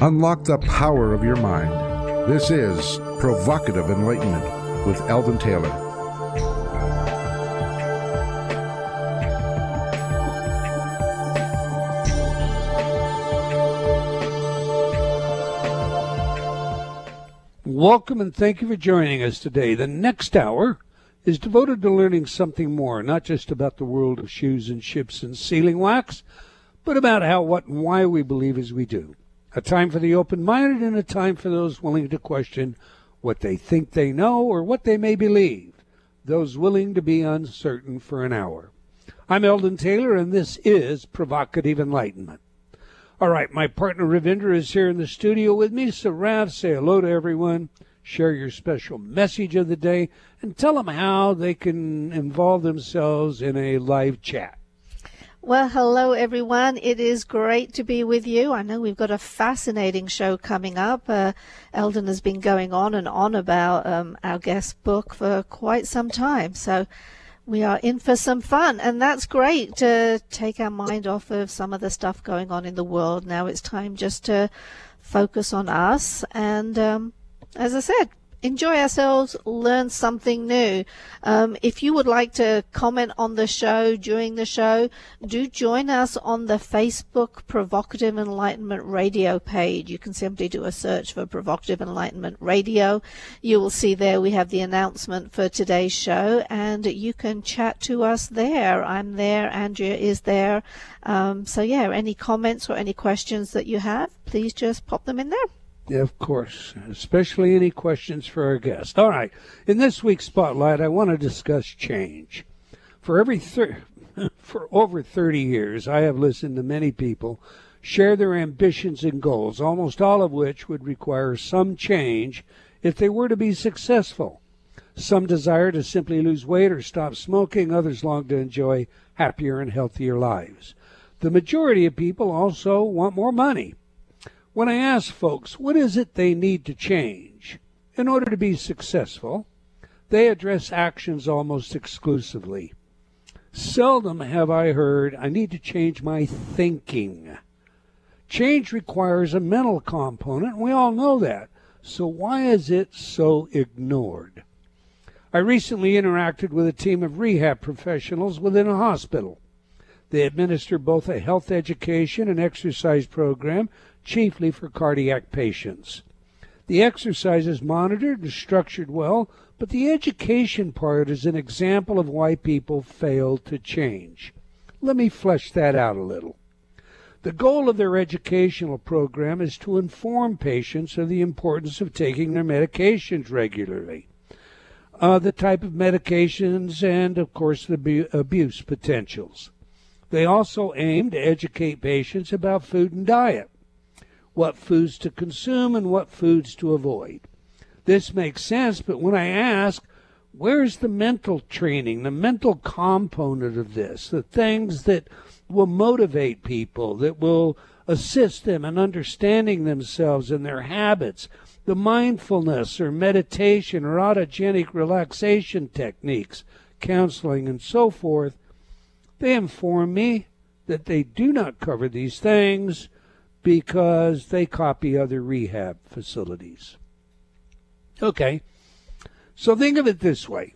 Unlock the power of your mind. This is Provocative Enlightenment with Eldon Taylor. Welcome and thank you for joining us today. The next hour is devoted to learning something more, not just about the world of shoes and ships and sealing wax, but about how, what, and why we believe as we do. A time for the open-minded and a time for those willing to question what they think they know or what they may believe, those willing to be uncertain for an hour. I'm Eldon Taylor, and this is Provocative Enlightenment. All right, my partner Ravinder is here in the studio with me, so Rav, say hello to everyone, share your special message of the day, and tell them how they can involve themselves in a live chat. Well, hello, everyone. It is great to be with you. I know we've got a fascinating show coming up. Eldon has been going on and on about our guest book for quite some time. So we are in for some fun, and that's great to take our mind off of some of the stuff going on in the world. Now it's time just to focus on us and, as I said, enjoy ourselves, learn something new. If you would like to comment on the show during the show, do join us on the Facebook Provocative Enlightenment Radio page. You can simply do a search for Provocative Enlightenment Radio. You will see there we have the announcement for today's show, and you can chat to us there. I'm there, Andrea is there. So yeah, any comments or any questions that you have, please just pop them in there. Yeah, of course, especially any questions for our guest. All right, in this week's Spotlight, I want to discuss change. For over 30 years, I have listened to many people share their ambitions and goals, almost all of which would require some change if they were to be successful. Some desire to simply lose weight or stop smoking. Others long to enjoy happier and healthier lives. The majority of people also want more money. When I ask folks what is it they need to change in order to be successful, they address actions almost exclusively. Seldom have I heard, I need to change my thinking. Change requires a mental component, and we all know that. So why is it so ignored? I recently interacted with a team of rehab professionals within a hospital. They administer both a health education and exercise program, chiefly for cardiac patients. The exercise is monitored and structured well, but the education part is an example of why people fail to change. Let me flesh that out a little. The goal of their educational program is to inform patients of the importance of taking their medications regularly, the type of medications, and, of course, the abuse potentials. They also aim to educate patients about food and diet, what foods to consume and what foods to avoid. This makes sense, but when I ask, where's the mental training, the mental component of this, the things that will motivate people, that will assist them in understanding themselves and their habits, the mindfulness or meditation or autogenic relaxation techniques, counseling, and so forth, they inform me that they do not cover these things because they copy other rehab facilities. Okay, so think of it this way.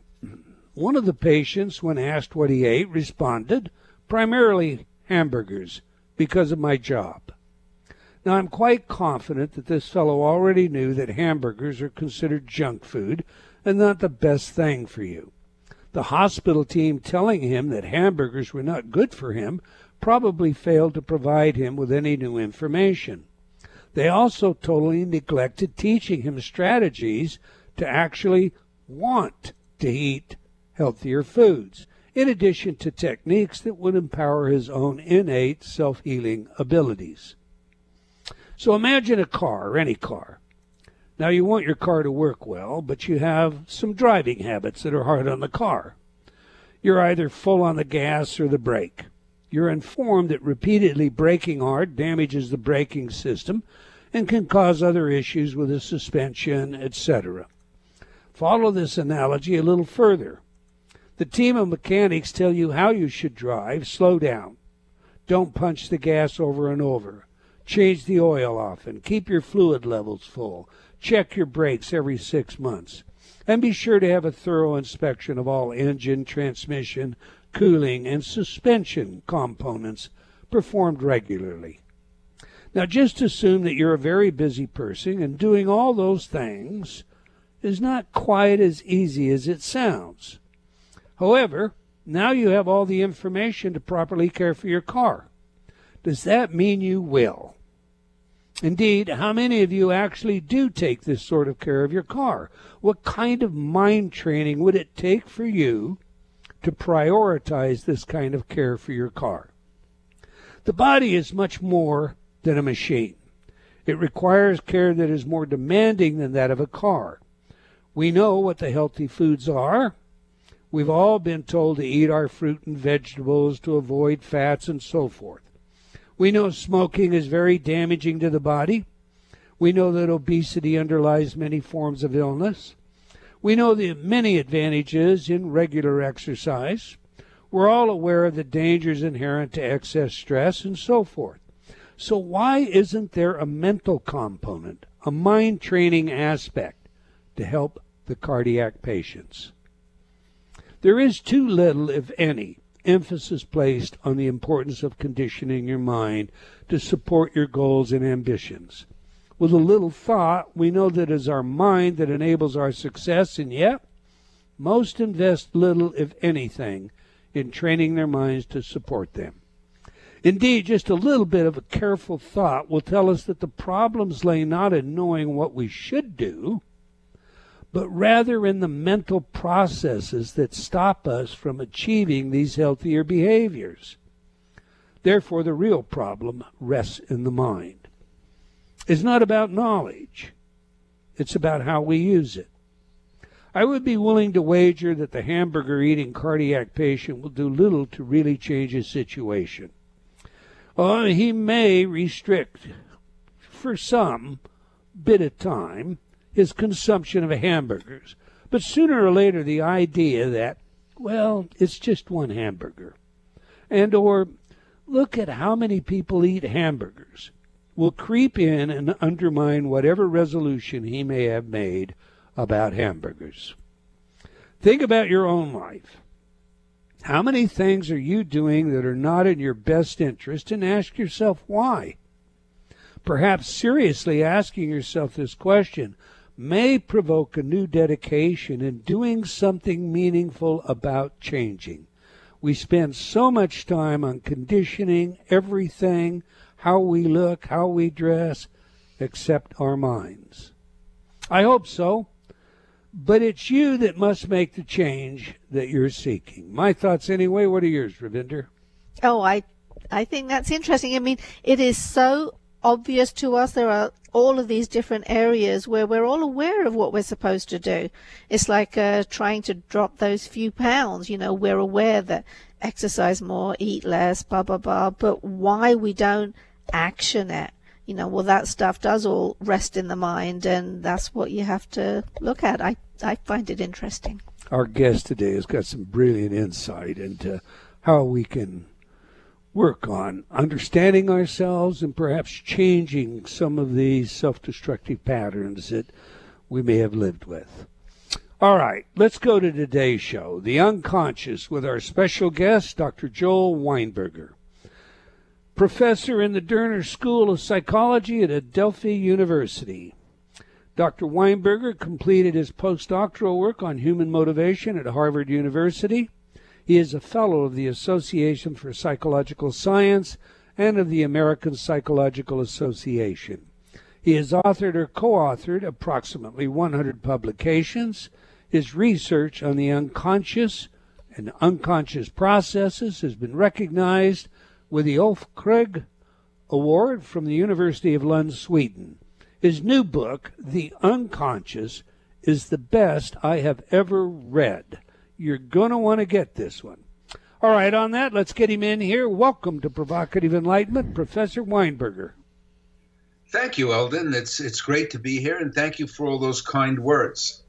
One of the patients, when asked what he ate, responded, primarily hamburgers, because of my job. Now, I'm quite confident that this fellow already knew that hamburgers are considered junk food and not the best thing for you. The hospital team telling him that hamburgers were not good for him probably failed to provide him with any new information. They also totally neglected teaching him strategies to actually want to eat healthier foods, in addition to techniques that would empower his own innate self-healing abilities. So imagine a car, or any car. Now, you want your car to work well, but you have some driving habits that are hard on the car. You're either full on the gas or the brake. You're informed that repeatedly braking hard damages the braking system and can cause other issues with the suspension, etc. Follow this analogy a little further. The team of mechanics tell you how you should drive. Slow down. Don't punch the gas over and over. Change the oil often. Keep your fluid levels full. Check your brakes every 6 months. And be sure to have a thorough inspection of all engine, transmission, cooling, and suspension components performed regularly. Now, just assume that you're a very busy person, and doing all those things is not quite as easy as it sounds. However, now you have all the information to properly care for your car. Does that mean you will? Indeed, how many of you actually do take this sort of care of your car? What kind of mind training would it take for you to prioritize this kind of care for your car? The body is much more than a machine. It requires care that is more demanding than that of a car. We know what the healthy foods are. We've all been told to eat our fruit and vegetables, to avoid fats, and so forth. We know smoking is very damaging to the body. We know that obesity underlies many forms of illness. We know the many advantages in regular exercise. We're all aware of the dangers inherent to excess stress and so forth. So why isn't there a mental component, a mind training aspect to help the cardiac patients? There is too little, if any, emphasis placed on the importance of conditioning your mind to support your goals and ambitions. With a little thought, we know that it is our mind that enables our success, and yet most invest little, if anything, in training their minds to support them. Indeed, just a little bit of a careful thought will tell us that the problems lay not in knowing what we should do, but rather in the mental processes that stop us from achieving these healthier behaviors. Therefore, the real problem rests in the mind. It's not about knowledge. It's about how we use it. I would be willing to wager that the hamburger-eating cardiac patient will do little to really change his situation. He may restrict, for some bit of time, his consumption of hamburgers. But sooner or later, the idea that, well, it's just one hamburger, or look at how many people eat hamburgers, will creep in and undermine whatever resolution he may have made about hamburgers. Think about your own life. How many things are you doing that are not in your best interest, and ask yourself why? Perhaps seriously asking yourself this question may provoke a new dedication in doing something meaningful about changing. We spend so much time on conditioning everything, how we look, how we dress, except our minds. I hope so. But it's you that must make the change that you're seeking. My thoughts anyway. What are yours, Ravinder? Oh, I think that's interesting. I mean, it is so obvious to us. There are all of these different areas where we're all aware of what we're supposed to do. It's like trying to drop those few pounds. You know, we're aware that exercise more, eat less, blah, blah, blah. But why we don't action it? You know, well, that stuff does all rest in the mind, and that's what you have to look at. I find it interesting. Our guest today has got some brilliant insight into how we can work on understanding ourselves and perhaps changing some of these self-destructive patterns that we may have lived with. All right, let's go to today's show, The Unconscious, with our special guest, Dr. Joel Weinberger, professor in the Derner School of Psychology at Adelphi University. Dr. Weinberger completed his postdoctoral work on human motivation at Harvard University. He is a fellow of the Association for Psychological Science and of the American Psychological Association. He has authored or co-authored approximately 100 publications. His research on the unconscious and unconscious processes has been recognized with the Ulf Kragh Award from the University of Lundh, Sweden. His new book, The Unconscious, is the best I have ever read. You're going to want to get this one. All right, on that, let's get him in here. Welcome to Provocative Enlightenment, Professor Weinberger. Thank you, Eldon. It's great to be here, and thank you for all those kind words.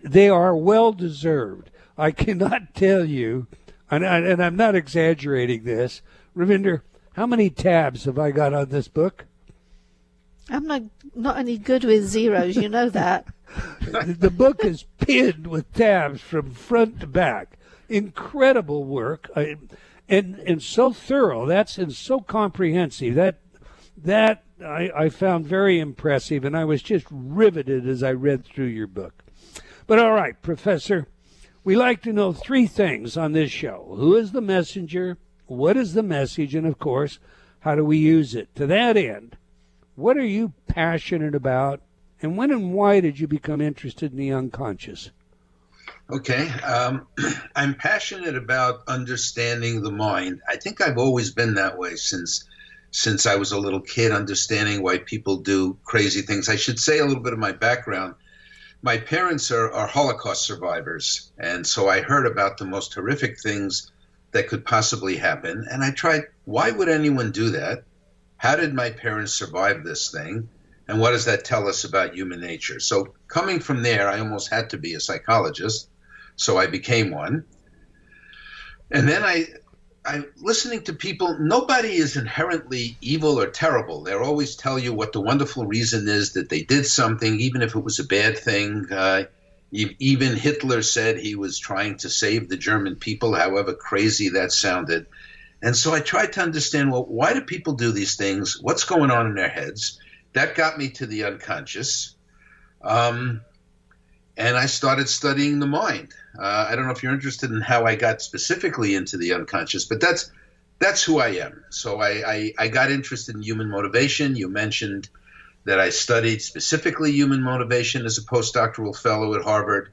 They are well-deserved. I cannot tell you, and I'm not exaggerating this, Ravinder, How many tabs have I got on this book? I'm not any good with zeros, you know that. The book is pinned with tabs from front to back. Incredible work, and so thorough. And so comprehensive. That I found very impressive, and I was just riveted as I read through your book. But all right, Professor, we like to know three things on this show. Who is the messenger? What is the message? And, of course, how do we use it? To that end, what are you passionate about, and when and why did you become interested in the unconscious? Okay. I'm passionate about understanding the mind. I think I've always been that way since I was a little kid, understanding why people do crazy things. I should say a little bit of my background. My parents are Holocaust survivors, and so I heard about the most horrific things that could possibly happen. And I tried, why would anyone do that? How did my parents survive this thing? And what does that tell us about human nature? So coming from there, I almost had to be a psychologist, so I became one. And then I'm listening to people. Nobody is inherently evil or terrible. They'll always tell you what the wonderful reason is that they did something, even if it was a bad thing. Even Hitler said he was trying to save the German people, however crazy that sounded. And so I tried to understand, well, why do people do these things? What's going on in their heads? That got me to the unconscious. And I started studying the mind. I don't know if you're interested in how I got specifically into the unconscious, but that's who I am. So I got interested in human motivation. You mentioned that I studied specifically human motivation as a postdoctoral fellow at Harvard,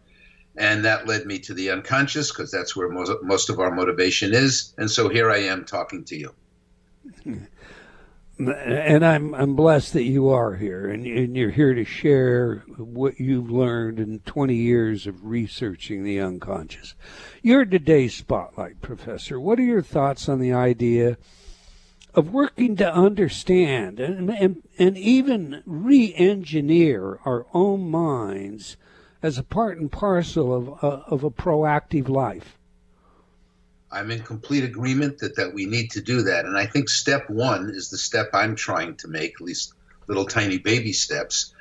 and that led me to the unconscious because that's where most of our motivation is. And so here I am talking to you. And I'm blessed that you are here, and you're here to share what you've learned in 20 years of researching the unconscious. You're today's spotlight, Professor. What are your thoughts on the idea of working to understand and even re-engineer our own minds as a part and parcel of a proactive life? I'm in complete agreement that we need to do that. And I think step one is the step I'm trying to make, at least little tiny baby steps,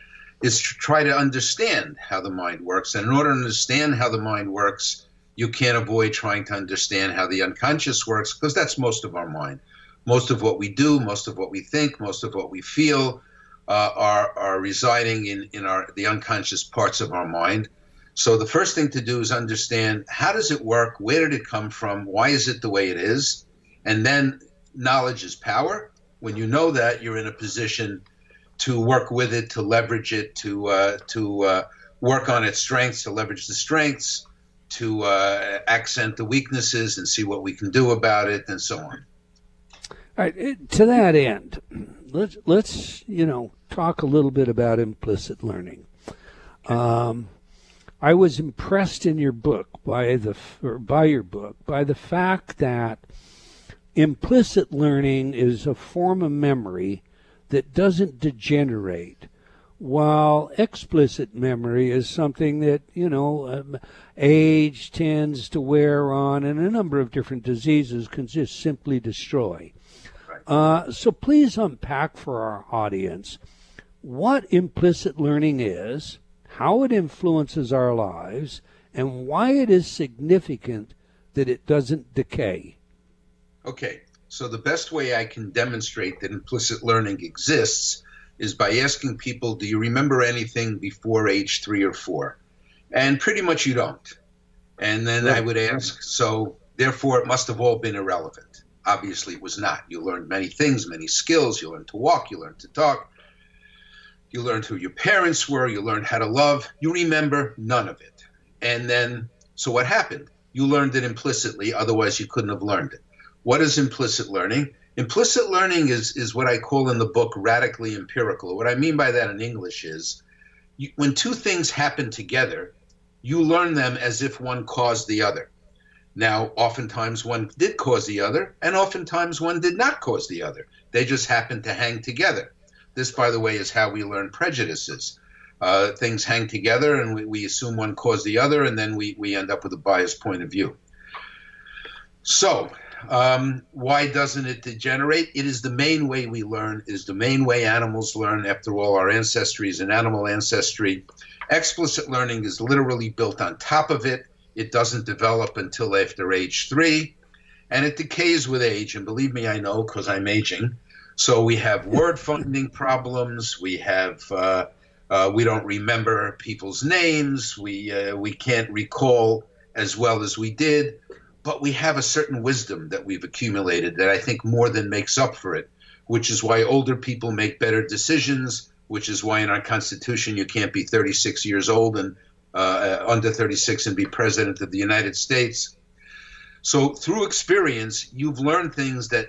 is to try to understand how the mind works. And in order to understand how the mind works, you can't avoid trying to understand how the unconscious works, because that's most of our mind. Most of what we do, most of what we think, most of what we feel are residing in the unconscious parts of our mind. So the first thing to do is understand, how does it work? Where did it come from? Why is it the way it is? And then knowledge is power. When you know that, you're in a position to work with it, to leverage it, to work on its strengths, to leverage the strengths, to accent the weaknesses and see what we can do about it, and so on. All right. To that end, let's talk a little bit about implicit learning. I was impressed in your book by the fact that implicit learning is a form of memory that doesn't degenerate, while explicit memory is something that age tends to wear on, and a number of different diseases can just simply destroy. So please unpack for our audience what implicit learning is, how it influences our lives, and why it is significant that it doesn't decay. Okay, so the best way I can demonstrate that implicit learning exists is by asking people, do you remember anything before age 3 or 4? And pretty much you don't. And then I would ask, so therefore it must have all been irrelevant. Obviously it was not. You learned many things, many skills. You learned to walk, you learned to talk. You learned who your parents were, you learned how to love. You remember none of it. And then, so what happened? You learned it implicitly, otherwise you couldn't have learned it. What is implicit learning? Implicit learning is what I call in the book radically empirical. What I mean by that in English is, when two things happen together, you learn them as if one caused the other. Now, oftentimes one did cause the other, and oftentimes one did not cause the other. They just happened to hang together. This, by the way, is how we learn prejudices. Things hang together, and we assume one caused the other, and then we end up with a biased point of view. So Why doesn't it degenerate? It is the main way we learn. It is the main way animals learn. After all, our ancestry is an animal ancestry. Explicit learning is literally built on top of it. It doesn't develop until after age 3, and it decays with age. And believe me, I know, because I'm aging. So we have word finding problems. We have we don't remember people's names. We can't recall as well as we did. But we have a certain wisdom that we've accumulated that I think more than makes up for it, which is why older people make better decisions, which is why in our Constitution you can't be 36 years old and under 36 and be president of the United States. So through experience, you've learned things that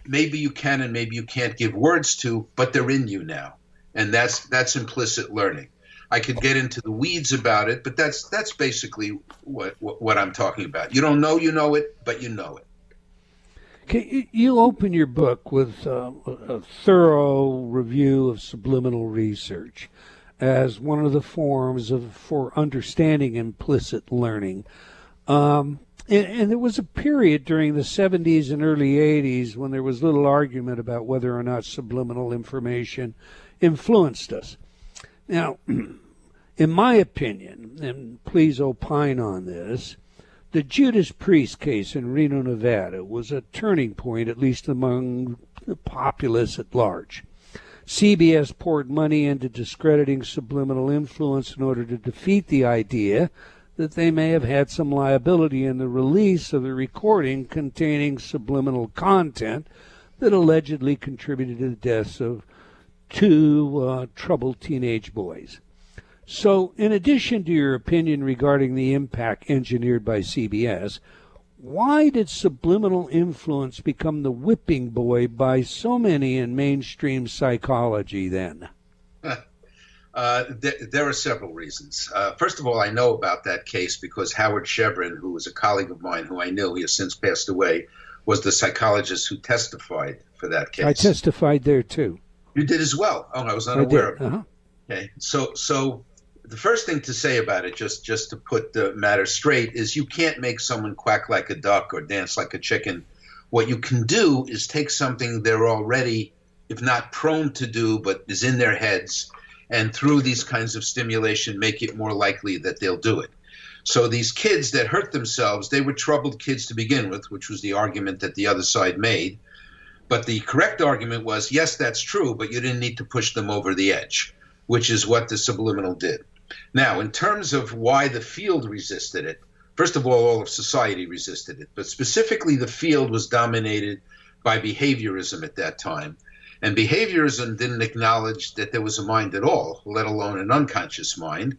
maybe you can and maybe you can't give words to, but they're in you now. And that's implicit learning. I could get into the weeds about it, but that's basically what I'm talking about. You don't know you know it, but you know it. Okay, you open your book with a thorough review of subliminal research as one of the forms for understanding implicit learning. And there was a period during the 70s and early 80s when there was little argument about whether or not subliminal information influenced us. Now, in my opinion, and please opine on this, the Judas Priest case in Reno, Nevada was a turning point, at least among the populace at large. CBS poured money into discrediting subliminal influence in order to defeat the idea that they may have had some liability in the release of the recording containing subliminal content that allegedly contributed to the deaths of 2 troubled teenage boys. So, in addition to your opinion regarding the impact engineered by CBS, why did subliminal influence become the whipping boy by so many in mainstream psychology then? There are several reasons. First of all, I know about that case because Howard Chevron, who was a colleague of mine who I knew, he has since passed away, was the psychologist who testified for that case. I testified there too. You did as well? Oh, I was unaware of it. Uh-huh. Okay, so the first thing to say about it, just to put the matter straight, is you can't make someone quack like a duck or dance like a chicken. What you can do is take something they're already, if not prone to do, but is in their heads, and through these kinds of stimulation, make it more likely that they'll do it. So these kids that hurt themselves, they were troubled kids to begin with, which was the argument that the other side made. But the correct argument was, yes, that's true, but you didn't need to push them over the edge, which is what the subliminal did. Now, in terms of why the field resisted it, first of all of society resisted it, but specifically the field was dominated by behaviorism at that time. And behaviorism didn't acknowledge that there was a mind at all, let alone an unconscious mind.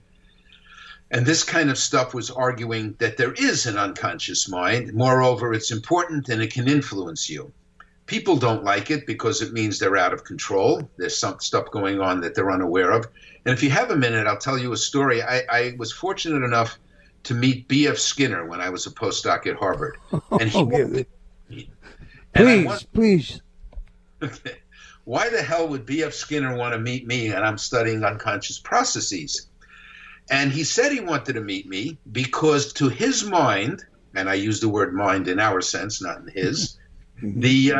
And this kind of stuff was arguing that there is an unconscious mind. Moreover, it's important and it can influence you. People don't like it because it means they're out of control. There's some stuff going on that they're unaware of. And if you have a minute, I'll tell you a story. I was fortunate enough to meet B.F. Skinner when I was a postdoc at Harvard. And Please. Okay. Why the hell would B.F. Skinner want to meet me and I'm studying unconscious processes? And he said he wanted to meet me because to his mind, and I use the word mind in our sense, not in his, the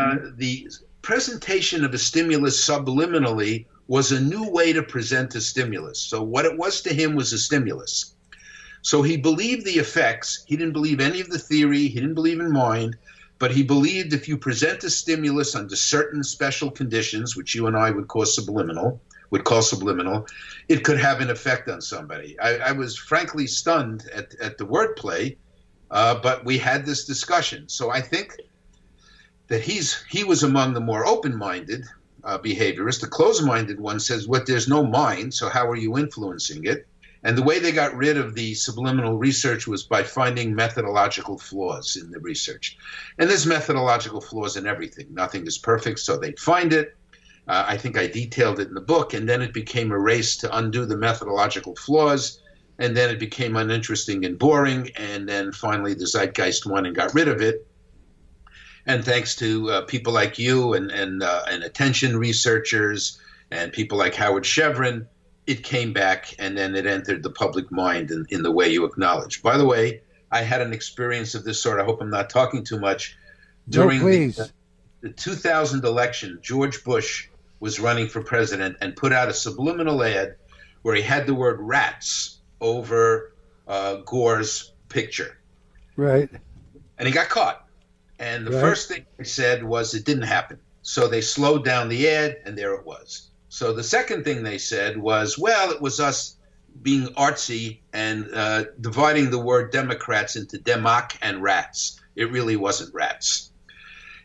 presentation of a stimulus subliminally was a new way to present a stimulus. So what it was to him was a stimulus. So he believed the effects. He didn't believe any of the theory. He didn't believe in mind. But he believed if you present a stimulus under certain special conditions, which you and I would call subliminal, it could have an effect on somebody. I was frankly stunned at the wordplay, but we had this discussion. So I think that he was among the more open-minded behaviorists. The closed-minded one says, there's no mind, so how are you influencing it? And the way they got rid of the subliminal research was by finding methodological flaws in the research. And there's methodological flaws in everything. Nothing is perfect, so they'd find it. I think I detailed it in the book, and then it became a race to undo the methodological flaws, and then it became uninteresting and boring, and then finally the zeitgeist won and got rid of it. And thanks to people like you and attention researchers and people like Howard Chevron, it came back, and then it entered the public mind in the way you acknowledge. By the way, I had an experience of this sort. I hope I'm not talking too much. During please. The 2000 election, George Bush was running for president and put out a subliminal ad where he had the word rats over Gore's picture. Right. And he got caught. And the first thing they said was it didn't happen. So they slowed down the ad, and there it was. So the second thing they said was, well, it was us being artsy and dividing the word Democrats into democ and rats. It really wasn't rats.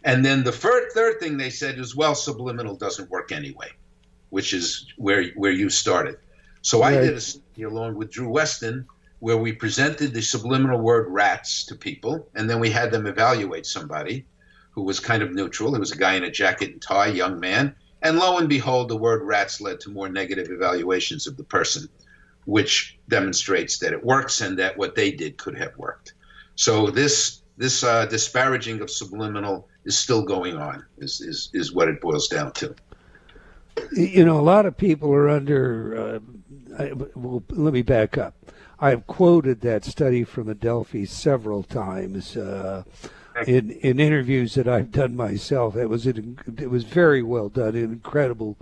And then the third thing they said is, well, subliminal doesn't work anyway, which is where you started. So I did a study along with Drew Weston where we presented the subliminal word rats to people, and then we had them evaluate somebody who was kind of neutral. It was a guy in a jacket and tie, young man. And lo and behold, the word rats led to more negative evaluations of the person, which demonstrates that it works and that what they did could have worked. So this disparaging of subliminal is still going on, is what it boils down to. You know, a lot of people are under, let me back up. I've quoted that study from Adelphi several times in interviews that I've done myself. It was very well done, an incredible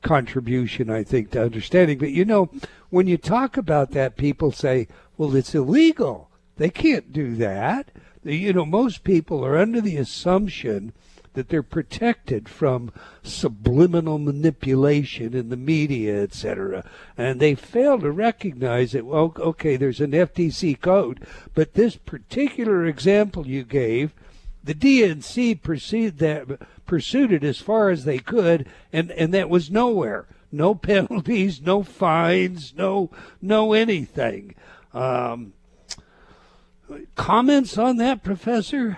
contribution, I think, to understanding. But, you know, when you talk about that, people say, well, it's illegal. They can't do that. You know, most people are under the assumption that they're protected from subliminal manipulation in the media, etc. And they fail to recognize that, well, okay, there's an FTC code, but this particular example you gave, the DNC pursued it as far as they could, and that was nowhere. No penalties, no fines, no anything. Comments on that, Professor?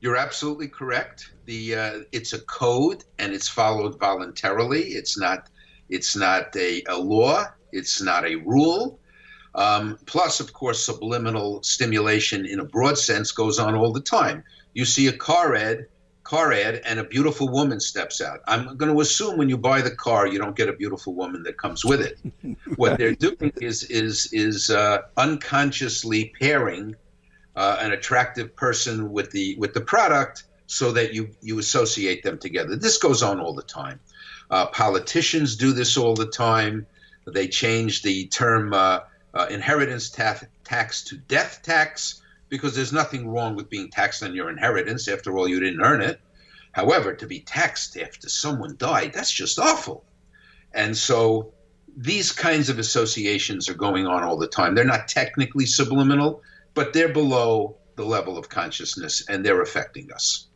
You're absolutely correct. It's a code, and it's followed voluntarily. It's not a law. It's not a rule. Plus, of course, subliminal stimulation in a broad sense goes on all the time. You see a car ad, and a beautiful woman steps out. I'm going to assume when you buy the car, you don't get a beautiful woman that comes with it. What they're doing is unconsciously pairing an attractive person with the product so that you associate them together. This goes on all the time. Politicians do this all the time. They change the term inheritance tax to death tax because there's nothing wrong with being taxed on your inheritance. After all, you didn't earn it. However, to be taxed after someone died, that's just awful. And so these kinds of associations are going on all the time. They're not technically subliminal, but they're below the level of consciousness, and they're affecting us.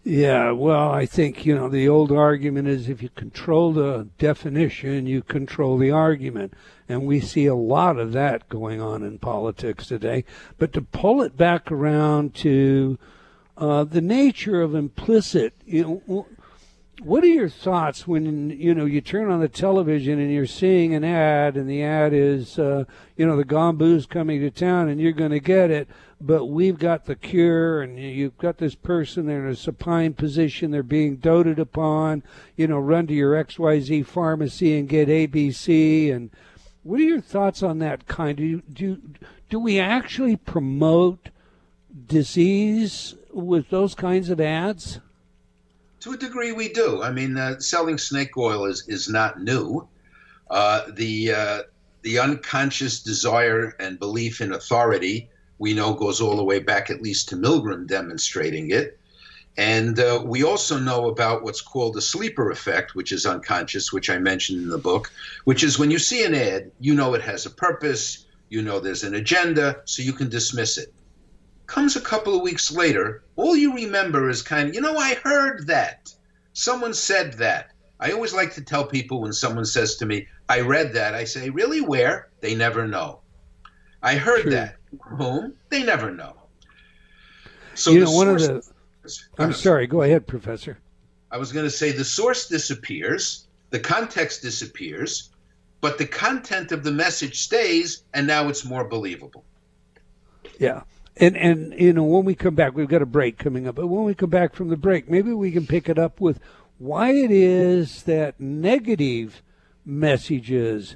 Yeah, well, I think, you know, the old argument is if you control the definition, you control the argument. And we see a lot of that going on in politics today. But to pull it back around to the nature of implicit, you know, what are your thoughts when, you know, you turn on the television and you're seeing an ad, and the ad is, you know, the Gombu's coming to town and you're going to get it, but we've got the cure, and you've got this person, they're in a supine position, they're being doted upon, you know, run to your XYZ pharmacy and get ABC. And what are your thoughts on that kind? Do we actually promote disease with those kinds of ads? To a degree, we do. I mean, selling snake oil is not new. The unconscious desire and belief in authority, we know, goes all the way back at least to Milgram demonstrating it. And we also know about what's called the sleeper effect, which is unconscious, which I mentioned in the book, which is when you see an ad, you know it has a purpose, you know there's an agenda, so you can dismiss it. Comes a couple of weeks later, all you remember is kind of, you know, I heard that. Someone said that. I always like to tell people when someone says to me, I read that, I say, really, where? They never know. I heard that. Whom? They never know. So you know, one of the... I'm sorry, go ahead, Professor. I was going to say the source disappears, the context disappears, but the content of the message stays, and now it's more believable. Yeah. And you know, when we come back, we've got a break coming up, but when we come back from the break, maybe we can pick it up with why it is that negative messages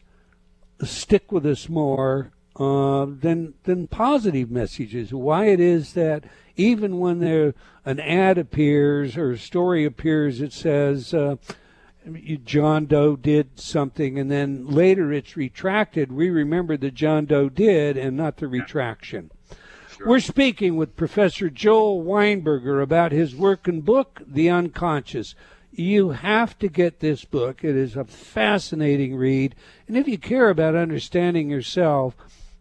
stick with us more than positive messages. Why it is that even when an ad appears or a story appears, it says John Doe did something, and then later it's retracted. We remember that John Doe did and not the retraction. Sure. We're speaking with Professor Joel Weinberger about his work and book, The Unconscious. You have to get this book. It is a fascinating read. And if you care about understanding yourself,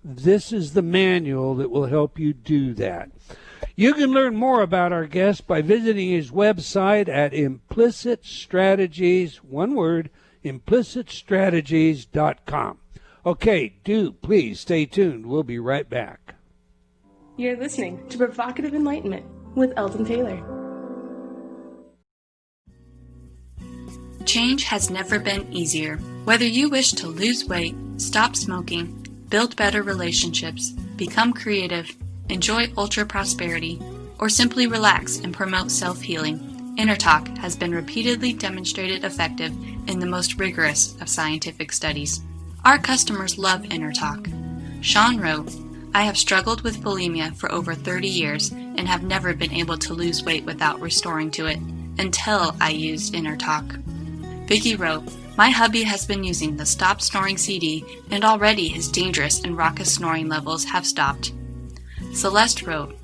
this is the manual that will help you do that. You can learn more about our guest by visiting his website at Implicit Strategies, one word, implicitstrategies.com. Okay, please stay tuned. We'll be right back. You're listening to Provocative Enlightenment with Eldon Taylor. Change has never been easier. Whether you wish to lose weight, stop smoking, build better relationships, become creative, enjoy ultra prosperity, or simply relax and promote self-healing, InnerTalk has been repeatedly demonstrated effective in the most rigorous of scientific studies. Our customers love InnerTalk. Sean wrote, "I have struggled with bulimia for over 30 years and have never been able to lose weight without restoring to it until I used InnerTalk." Vicky wrote, "My hubby has been using the Stop Snoring CD and already his dangerous and raucous snoring levels have stopped." Celeste wrote,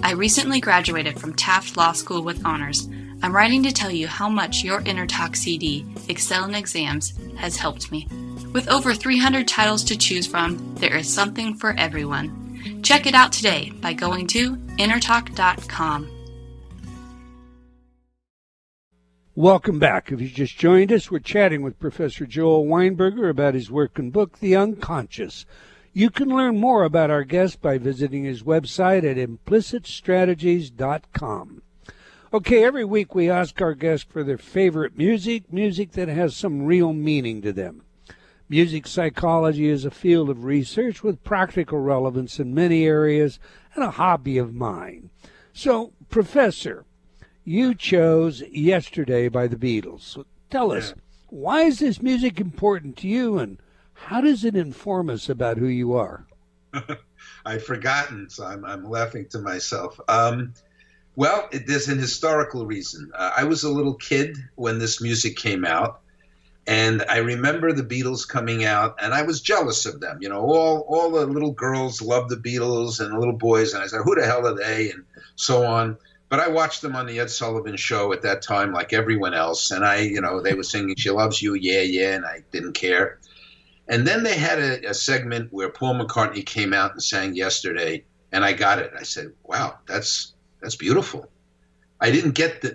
"I recently graduated from Taft Law School with honors. I'm writing to tell you how much your InnerTalk CD, Excel in Exams, has helped me. With over 300 titles to choose from, there is something for everyone. Check it out today by going to innertalk.com. Welcome back. If you just joined us, we're chatting with Professor Joel Weinberger about his work and book, The Unconscious. You can learn more about our guest by visiting his website at implicitstrategies.com. Okay, every week we ask our guests for their favorite music that has some real meaning to them. Music psychology is a field of research with practical relevance in many areas and a hobby of mine. So, Professor, you chose Yesterday by the Beatles. So tell us, why is this music important to you, and how does it inform us about who you are? I'd forgotten, so I'm laughing to myself. Well, there's an historical reason. I was a little kid when this music came out, and I remember the Beatles coming out, and I was jealous of them. You know, all the little girls loved the Beatles, and the little boys, and I said, who the hell are they, and so on. But I watched them on the Ed Sullivan Show at that time, like everyone else, and they were singing "She Loves You," yeah, and I didn't care. And then they had a segment where Paul McCartney came out and sang Yesterday, and I got it. I said, wow, that's beautiful. I didn't get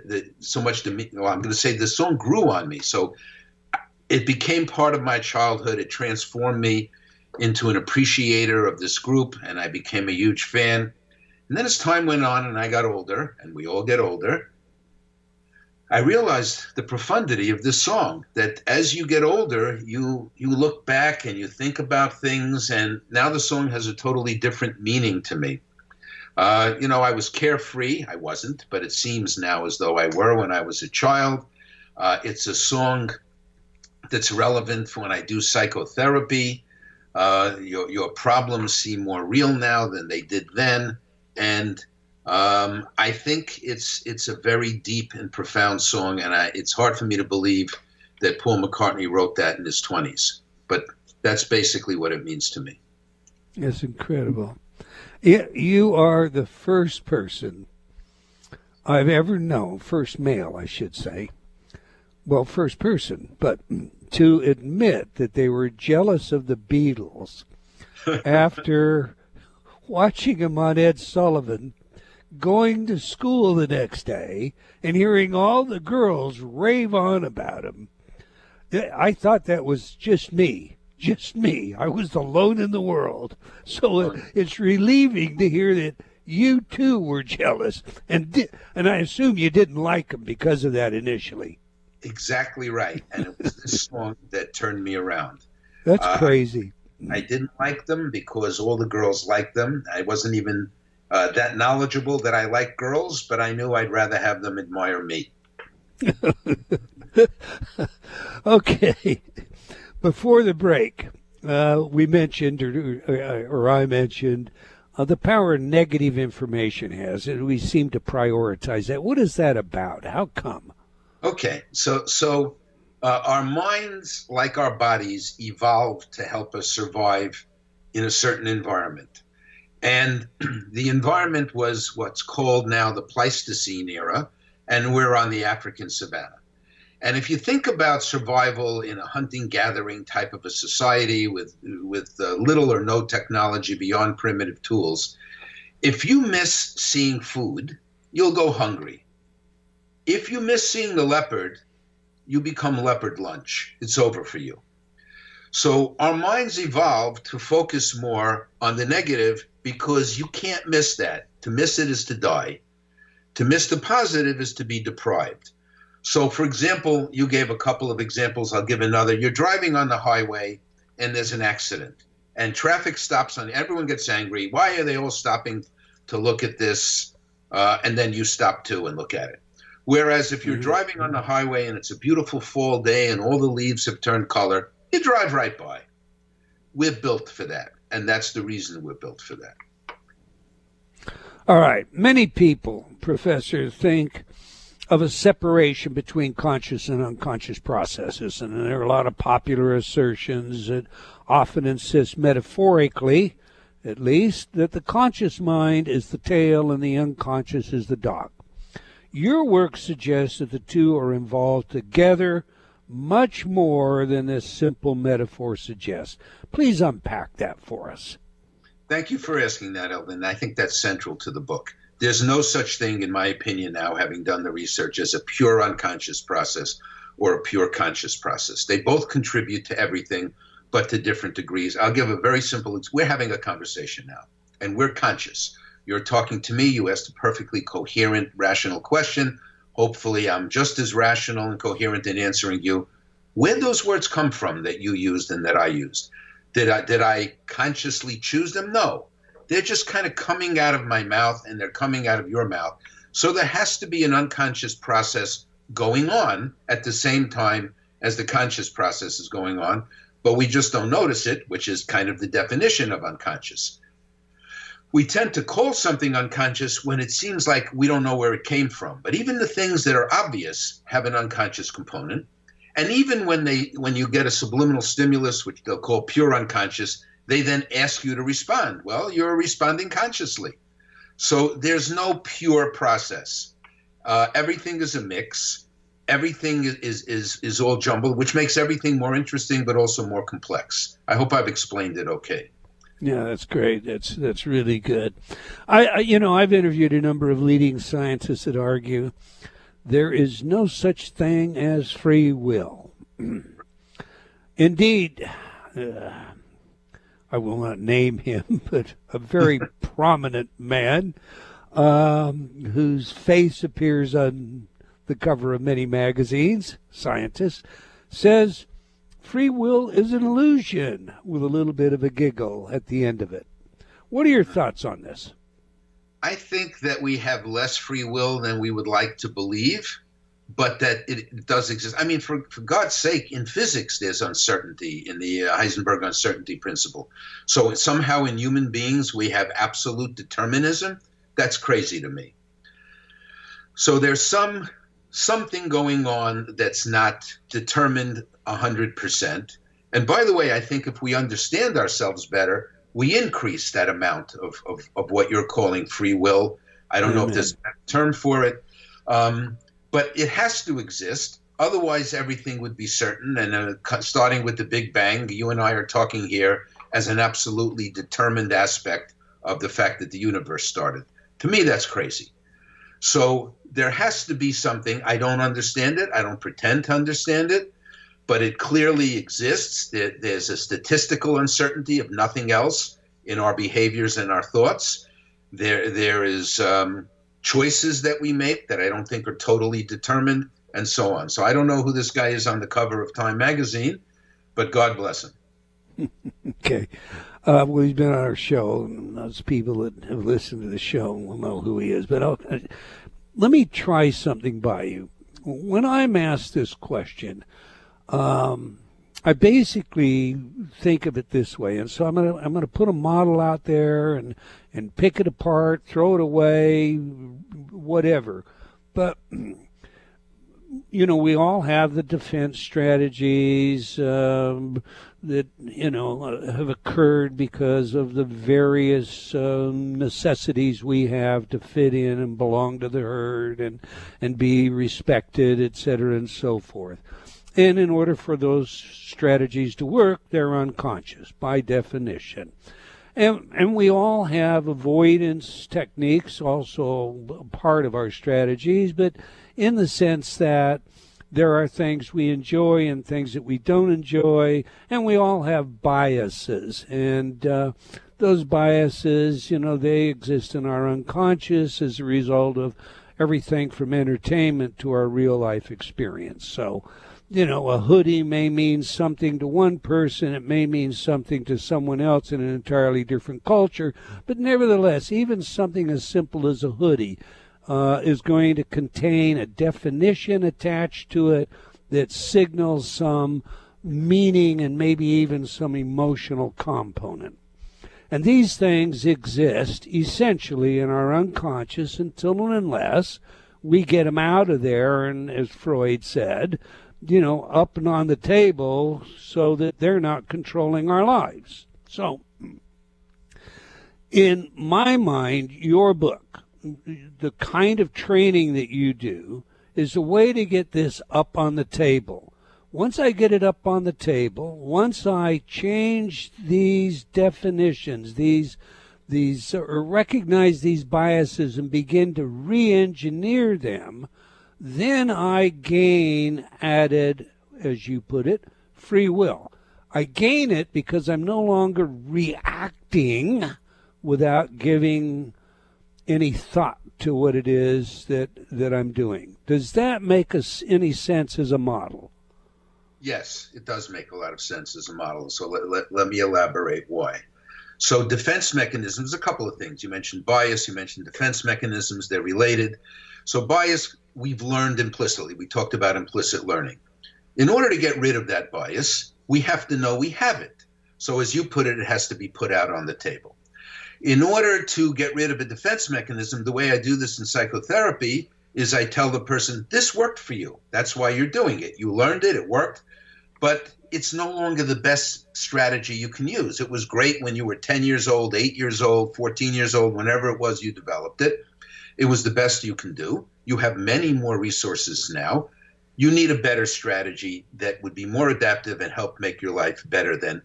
so much I'm going to say the song grew on me. So it became part of my childhood. It transformed me into an appreciator of this group, and I became a huge fan. And then as time went on and I got older, and we all get older, I realized the profundity of this song, that as you get older, you look back and you think about things, and now the song has a totally different meaning to me. I was carefree. I wasn't, but it seems now as though I were when I was a child. It's a song that's relevant for when I do psychotherapy. Your problems seem more real now than they did then. And I think it's a very deep and profound song, and it's hard for me to believe that Paul McCartney wrote that in his 20s. But that's basically what it means to me. It's incredible. You are the first person I've ever known, first male, I should say, well, first person, but to admit that they were jealous of the Beatles after watching them on Ed Sullivan, going to school the next day, and hearing all the girls rave on about him. I thought that was just me. I was alone in the world. So it's relieving to hear that you too were jealous, and I assume you didn't like them because of that initially. Exactly right. And it was this song that turned me around. That's crazy. I didn't like them because all the girls liked them. I wasn't even that knowledgeable that I like girls, but I knew I'd rather have them admire me. Okay. Before the break, we mentioned, or I mentioned, the power negative information has, and we seem to prioritize that. What is that about? How come? Okay, so our minds, like our bodies, evolved to help us survive in a certain environment. And the environment was what's called now the Pleistocene era, and we're on the African savanna. And if you think about survival in a hunting-gathering type of a society with little or no technology beyond primitive tools, if you miss seeing food, you'll go hungry. If you miss seeing the leopard, you become leopard lunch. It's over for you. So our minds evolved to focus more on the negative because you can't miss that. To miss it is to die. To miss the positive is to be deprived. So, for example, you gave a couple of examples. I'll give another. You're driving on the highway and there's an accident and traffic stops on. Everyone gets angry. Why are they all stopping to look at this? And then you stop too and look at it. Whereas if you're driving on the highway and it's a beautiful fall day and all the leaves have turned color, you drive right by. We're built for that. And that's the reason we're built for that. All right. Many people, Professor, think of a separation between conscious and unconscious processes. And there are a lot of popular assertions that often insist, metaphorically at least, that the conscious mind is the tail and the unconscious is the dog. Your work suggests that the two are involved together much more than this simple metaphor suggests. Please unpack that for us. Thank you for asking that, Eldon. I think that's central to the book. There's no such thing, in my opinion now, having done the research, as a pure unconscious process or a pure conscious process. They both contribute to everything, but to different degrees. I'll give a very simple, we're having a conversation now, and we're conscious. You're talking to me, you asked a perfectly coherent, rational question. Hopefully I'm just as rational and coherent in answering you. Where'd those words come from that you used and that I used? Did I consciously choose them? No. They're just kind of coming out of my mouth and they're coming out of your mouth. So there has to be an unconscious process going on at the same time as the conscious process is going on, but we just don't notice it, which is kind of the definition of unconscious. We tend to call something unconscious when it seems like we don't know where it came from. But even the things that are obvious have an unconscious component. And even when you get a subliminal stimulus, which they'll call pure unconscious, they then ask you to respond. Well, you're responding consciously. So there's no pure process. Everything is a mix. Everything is all jumbled, which makes everything more interesting, but also more complex. I hope I've explained it okay. Yeah, that's great. That's really good. I've interviewed a number of leading scientists that argue there is no such thing as free will. Indeed, I will not name him, but a very prominent man whose face appears on the cover of many magazines, scientist, says free will is an illusion, with a little bit of a giggle at the end of it. What are your thoughts on this? I think that we have less free will than we would like to believe, but that it does exist. I mean, for God's sake, in physics, there's uncertainty in the Heisenberg uncertainty principle. So somehow in human beings, we have absolute determinism. That's crazy to me. So there's something going on that's not determined 100%. And by the way, I think if we understand ourselves better, we increase that amount of what you're calling free will. I don't know if there's a term for it, but it has to exist. Otherwise, everything would be certain. And starting with the Big Bang, you and I are talking here as an absolutely determined aspect of the fact that the universe started. To me, that's crazy. So there has to be something. I don't understand it. I don't pretend to understand it, but it clearly exists. There's a statistical uncertainty, if nothing else, in our behaviors and our thoughts. There is choices that we make that I don't think are totally determined, and so on. So I don't know who this guy is on the cover of Time magazine, but God bless him. Okay. Well, he's been on our show, and those people that have listened to the show will know who he is. But let me try something by you. When I'm asked this question, how I basically think of it this way, and so I'm gonna put a model out there and pick it apart, throw it away, whatever. But we all have the defense strategies that have occurred because of the various necessities we have to fit in and belong to the herd and be respected, etc., and so forth. And in order for those strategies to work, they're unconscious by definition. And we all have avoidance techniques, also part of our strategies, but in the sense that there are things we enjoy and things that we don't enjoy, and we all have biases. And those biases, they exist in our unconscious as a result of everything from entertainment to our real life experience. So, a hoodie may mean something to one person, it may mean something to someone else in an entirely different culture, but nevertheless, even something as simple as a hoodie is going to contain a definition attached to it that signals some meaning and maybe even some emotional component. And these things exist essentially in our unconscious until and unless we get them out of there, and as Freud said, up and on the table so that they're not controlling our lives. So, in my mind, your book, the kind of training that you do, is a way to get this up on the table. Once I get it up on the table, once I change these definitions, or recognize these biases and begin to re-engineer them, then I gain added, as you put it, free will. I gain it because I'm no longer reacting without giving any thought to what it is that I'm doing. Does that make any sense as a model? Yes, it does make a lot of sense as a model. So let me elaborate why. So defense mechanisms, a couple of things. You mentioned bias, you mentioned defense mechanisms, they're related. So bias, we've learned implicitly. We talked about implicit learning. In order to get rid of that bias, we have to know we have it. So as you put it, it has to be put out on the table. In order to get rid of a defense mechanism, the way I do this in psychotherapy is I tell the person, this worked for you. That's why you're doing it. You learned it, it worked, but it's no longer the best strategy you can use. It was great when you were 10 years old, 8 years old, 14 years old, whenever it was you developed it. It was the best you can do. You have many more resources now. You need a better strategy that would be more adaptive and help make your life better than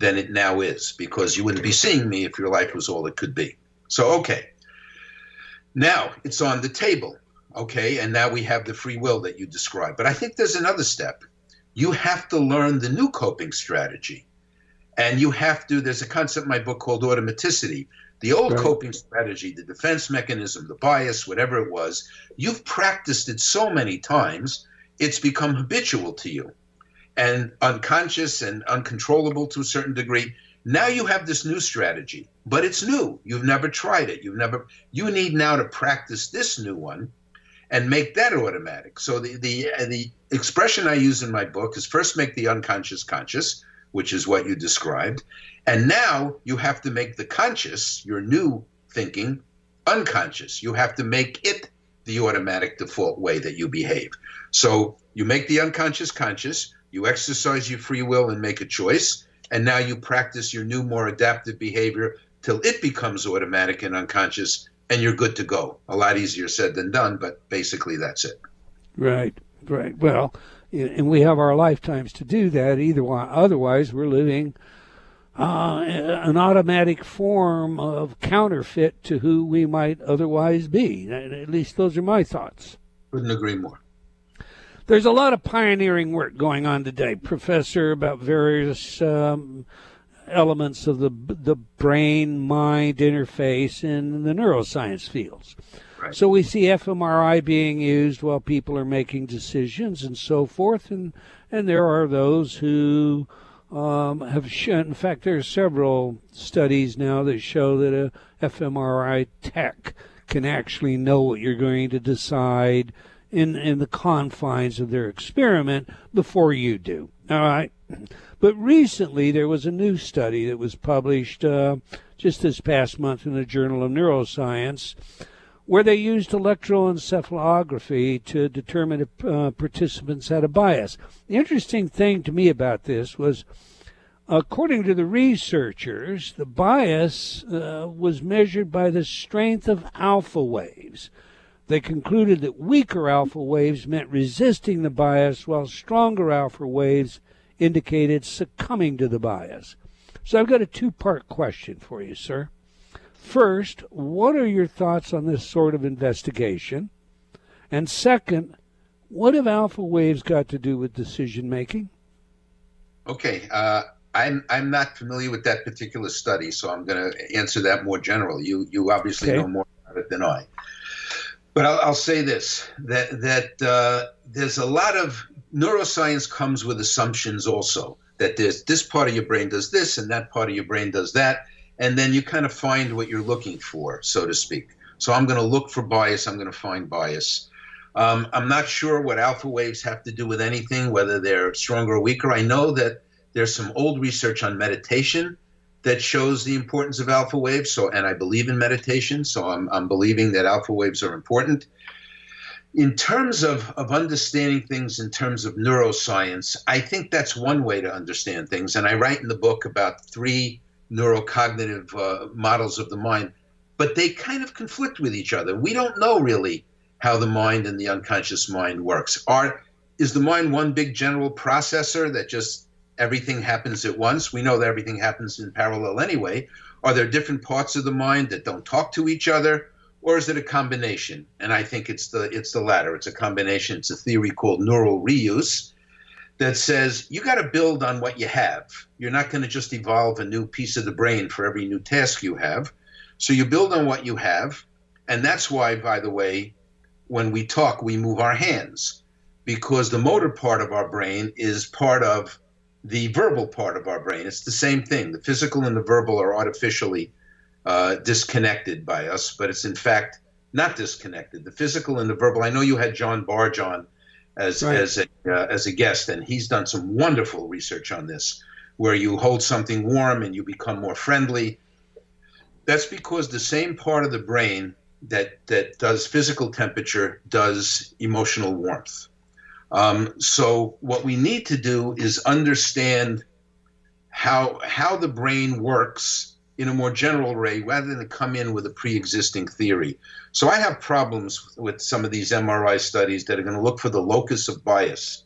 it now is, because you wouldn't be seeing me if your life was all it could be. So, okay. Now it's on the table, okay? And now we have the free will that you described. But I think there's another step. You have to learn the new coping strategy. And there's a concept in my book called automaticity. The old coping strategy, the defense mechanism, the bias, whatever it was, you've practiced it so many times, it's become habitual to you and unconscious and uncontrollable to a certain degree. Now you have this new strategy, but it's new. You've never tried it. You need now to practice this new one and make that automatic. So the expression I use in my book is first make the unconscious conscious, which is what you described. And now you have to make the conscious, your new thinking, unconscious. You have to make it the automatic default way that you behave. So you make the unconscious conscious, you exercise your free will and make a choice, and now you practice your new, more adaptive behavior till it becomes automatic and unconscious, and you're good to go. A lot easier said than done, but basically that's it. Right. Well, and we have our lifetimes to do that. Otherwise, we're living an automatic form of counterfeit to who we might otherwise be. At least those are my thoughts. Couldn't agree more. There's a lot of pioneering work going on today, Professor, about various elements of the brain-mind interface in the neuroscience fields. Right. So we see fMRI being used while people are making decisions and so forth, and there are those who have shown, in fact, there are several studies now that show that a fMRI tech can actually know what you're going to decide in the confines of their experiment before you do. All right. But recently there was a new study that was published just this past month in the Journal of Neuroscience, where they used electroencephalography to determine if participants had a bias. The interesting thing to me about this was, according to the researchers, the bias was measured by the strength of alpha waves. They concluded that weaker alpha waves meant resisting the bias, while stronger alpha waves indicated succumbing to the bias. So I've got a two-part question for you, sir. First, what are your thoughts on this sort of investigation? And second, what have alpha waves got to do with decision making? Okay, I'm not familiar with that particular study, so I'm going to answer that more general. You obviously know more about it than I. But I'll say this, that there's a lot of neuroscience comes with assumptions also, that there's this part of your brain does this and that part of your brain does that, and then you kind of find what you're looking for, so to speak. So I'm going to look for bias, I'm going to find bias. I'm not sure what alpha waves have to do with anything, whether they're stronger or weaker. I know that there's some old research on meditation that shows the importance of alpha waves. And I believe in meditation, so I'm believing that alpha waves are important. In terms of understanding things in terms of neuroscience, I think that's one way to understand things. And I write in the book about 3 neurocognitive models of the mind, but they kind of conflict with each other. We don't know really how the mind and the unconscious mind works. Is the mind one big general processor that just everything happens at once? We know that everything happens in parallel anyway. Are there different parts of the mind that don't talk to each other? Or is it a combination? And I think it's the latter. It's a combination. It's a theory called neural reuse that says you got to build on what you have. You're not going to just evolve a new piece of the brain for every new task you have. So you build on what you have. And that's why, by the way, when we talk, we move our hands, because the motor part of our brain is part of the verbal part of our brain. It's the same thing. The physical and the verbal are artificially disconnected by us, but it's in fact not disconnected. The physical and the verbal. I know you had John Barge on as a guest, and he's done some wonderful research on this, where you hold something warm and you become more friendly. That's because the same part of the brain that does physical temperature does emotional warmth. So what we need to do is understand how the brain works in a more general way, rather than come in with a pre-existing theory. So I have problems with some of these MRI studies that are going to look for the locus of bias.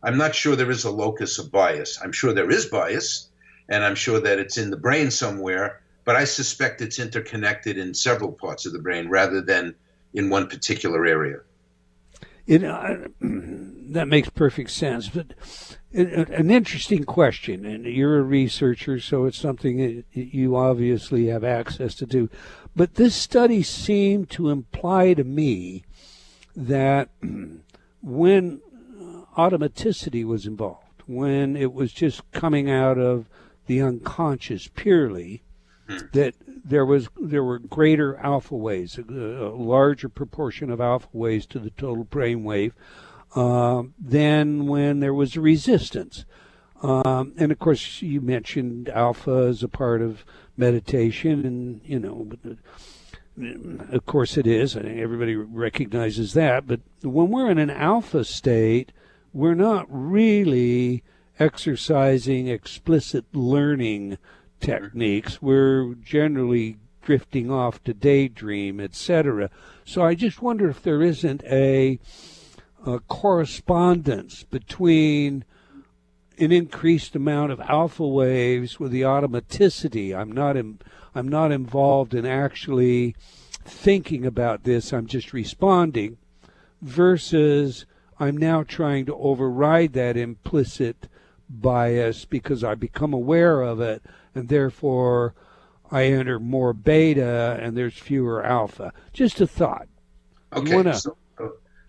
I'm not sure there is a locus of bias. I'm sure there is bias, and I'm sure that it's in the brain somewhere, but I suspect it's interconnected in several parts of the brain rather than in one particular area. That makes perfect sense. But an interesting question, and you're a researcher, so it's something that you obviously have access to do. But this study seemed to imply to me that when automaticity was involved, when it was just coming out of the unconscious purely, that there were greater alpha waves, a larger proportion of alpha waves to the total brain wave than when there was resistance. And of course, you mentioned alpha as a part of meditation, and of course it is. I think everybody recognizes that. But when we're in an alpha state, we're not really exercising explicit learning techniques. We're generally drifting off to daydream, etc. So I just wonder if there isn't a correspondence between an increased amount of alpha waves with the automaticity. I'm not involved in actually thinking about this. I'm just responding, versus I'm now trying to override that implicit bias because I become aware of it, and therefore I enter more beta and there's fewer alpha. Just a thought. Okay,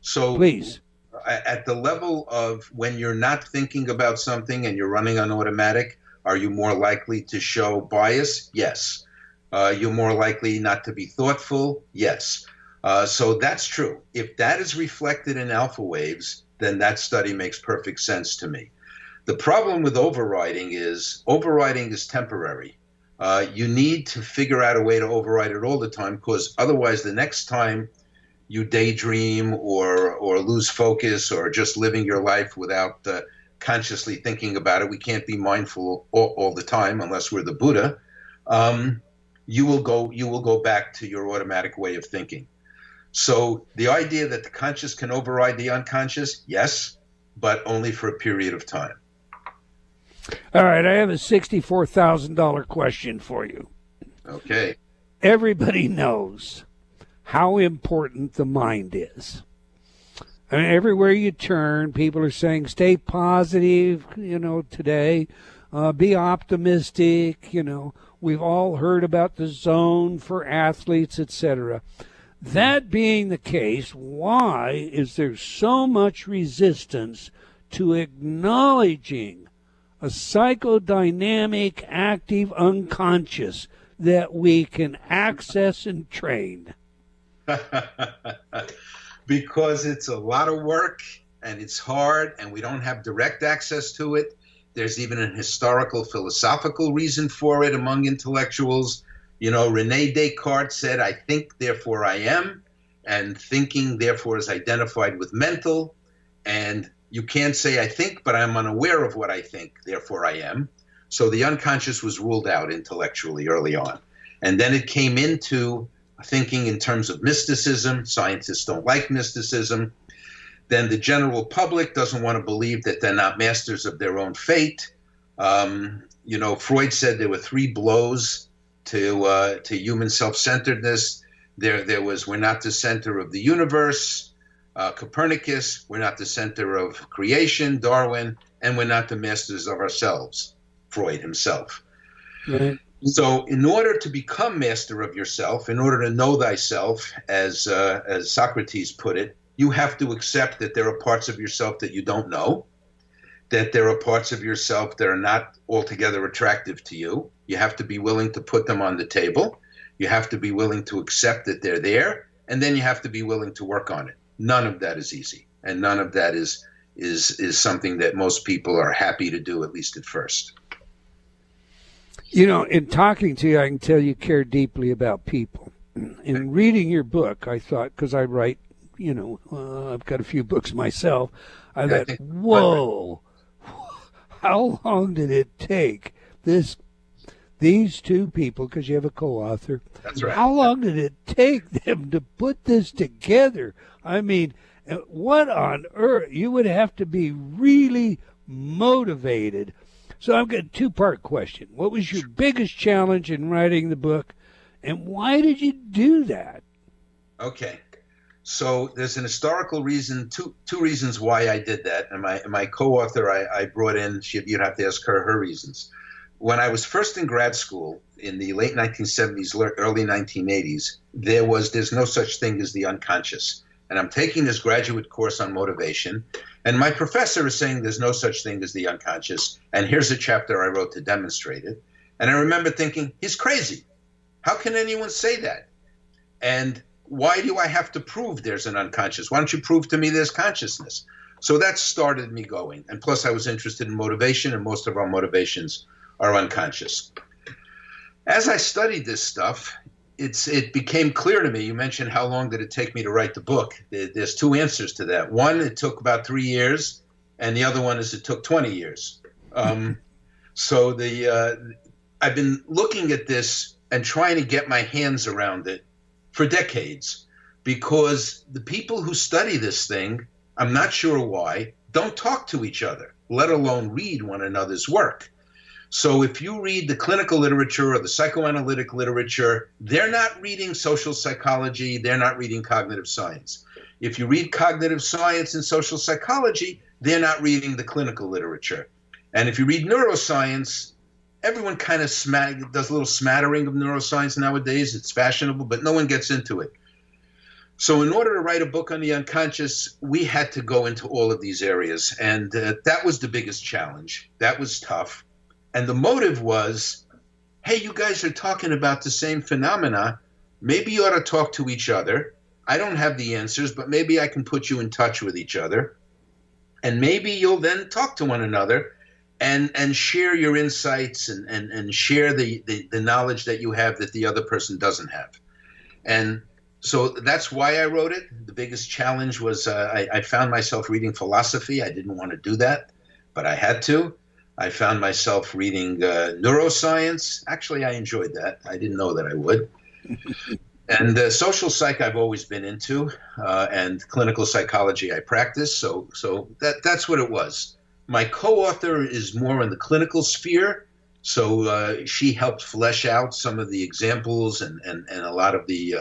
so please. At the level of when you're not thinking about something and you're running on automatic, are you more likely to show bias? Yes. You're more likely not to be thoughtful? Yes. So that's true. If that is reflected in alpha waves, then that study makes perfect sense to me. The problem with overriding is temporary. You need to figure out a way to override it all the time, because otherwise the next time you daydream or lose focus or just living your life without consciously thinking about it, we can't be mindful all the time unless we're the Buddha. You will go back to your automatic way of thinking. So the idea that the conscious can override the unconscious, yes, but only for a period of time. All right, I have a $64,000 question for you. Okay. Everybody knows how important the mind is. I mean, everywhere you turn, people are saying, stay positive, today, be optimistic, We've all heard about the zone for athletes, etc. That being the case, why is there so much resistance to acknowledging a psychodynamic, active unconscious that we can access and train? Because it's a lot of work and it's hard and we don't have direct access to it. There's even an historical, philosophical reason for it among intellectuals. René Descartes said, I think, therefore I am, and thinking, therefore, is identified with mental. And you can't say I think, but I'm unaware of what I think, therefore I am. So the unconscious was ruled out intellectually early on. And then it came into thinking in terms of mysticism. Scientists don't like mysticism. Then the general public doesn't want to believe that they're not masters of their own fate. Freud said there were 3 blows to human self-centeredness. There was, we're not the center of the universe. Copernicus, we're not the center of creation, Darwin, and we're not the masters of ourselves, Freud himself. Right. So in order to become master of yourself, in order to know thyself, as Socrates put it, you have to accept that there are parts of yourself that you don't know, that there are parts of yourself that are not altogether attractive to you. You have to be willing to put them on the table. You have to be willing to accept that they're there, and then you have to be willing to work on it. None of that is easy, and none of that is something that most people are happy to do, at least at first. In talking to you, I can tell you care deeply about people. In reading your book, I thought, because I write, I've got a few books myself, I thought, whoa, how long did it take these 2 people, because you have a co-author, That's right. How long did it take them to put this together? I mean, what on earth? You would have to be really motivated. So I've got a 2-part question. What was your biggest challenge in writing the book, and why did you do that? Okay. So there's an historical reason, two reasons why I did that. And my co-author I brought in, you'd have to ask her reasons. When I was first in grad school in the late 1970s, early 1980s, there's no such thing as the unconscious. And I'm taking this graduate course on motivation, and my professor is saying there's no such thing as the unconscious, and here's a chapter I wrote to demonstrate it. And I remember thinking, he's crazy. How can anyone say that? And why do I have to prove there's an unconscious? Why don't you prove to me there's consciousness? So that started me going. And plus I was interested in motivation, and most of our motivations are unconscious. As I studied this stuff, it became clear to me. You mentioned how long did it take me to write the book. There's 2 answers to that. One, it took about 3 years, and the other one is it took 20 years. So I've been looking at this and trying to get my hands around it for decades, because the people who study this thing, I'm not sure why, don't talk to each other, let alone read one another's work. So if you read the clinical literature or the psychoanalytic literature, they're not reading social psychology, they're not reading cognitive science. If you read cognitive science and social psychology, they're not reading the clinical literature. And if you read neuroscience, everyone kind of does a little smattering of neuroscience nowadays. It's fashionable, but no one gets into it. So in order to write a book on the unconscious, we had to go into all of these areas. And that was the biggest challenge. That was tough. And the motive was, hey, you guys are talking about the same phenomena. Maybe you ought to talk to each other. I don't have the answers, but maybe I can put you in touch with each other. And maybe you'll then talk to one another and share your insights and share the knowledge that you have that the other person doesn't have. And so that's why I wrote it. The biggest challenge was I found myself reading philosophy. I didn't want to do that, but I had to. I found myself reading neuroscience. Actually, I enjoyed that. I didn't know that I would. And social psych I've always been into, and clinical psychology I practice. So that's what it was. My co-author is more in the clinical sphere, so she helped flesh out some of the examples and a lot of the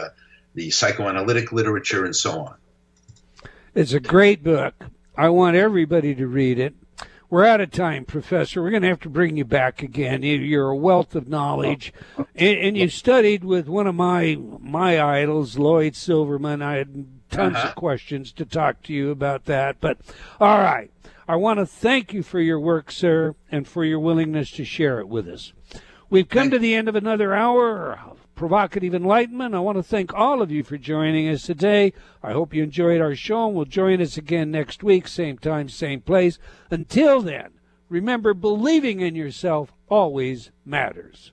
psychoanalytic literature and so on. It's a great book. I want everybody to read it. We're out of time, Professor. We're going to have to bring you back again. You're a wealth of knowledge, and you studied with one of my idols, Lloyd Silverman. I had tons of questions to talk to you about that. But all right, I want to thank you for your work, sir, and for your willingness to share it with us. We've come to the end of another hour of Provocative Enlightenment. I want to thank all of you for joining us today. I hope you enjoyed our show, and will join us again next week, same time, same place. Until then, remember, believing in yourself always matters.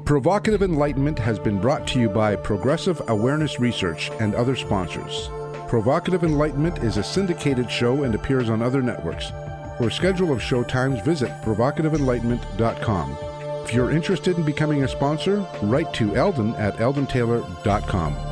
Provocative Enlightenment has been brought to you by Progressive Awareness Research and other sponsors. Provocative Enlightenment is a syndicated show and appears on other networks. For a schedule of show times, visit provocativeenlightenment.com. If you're interested in becoming a sponsor, write to Eldon at eldontaylor.com.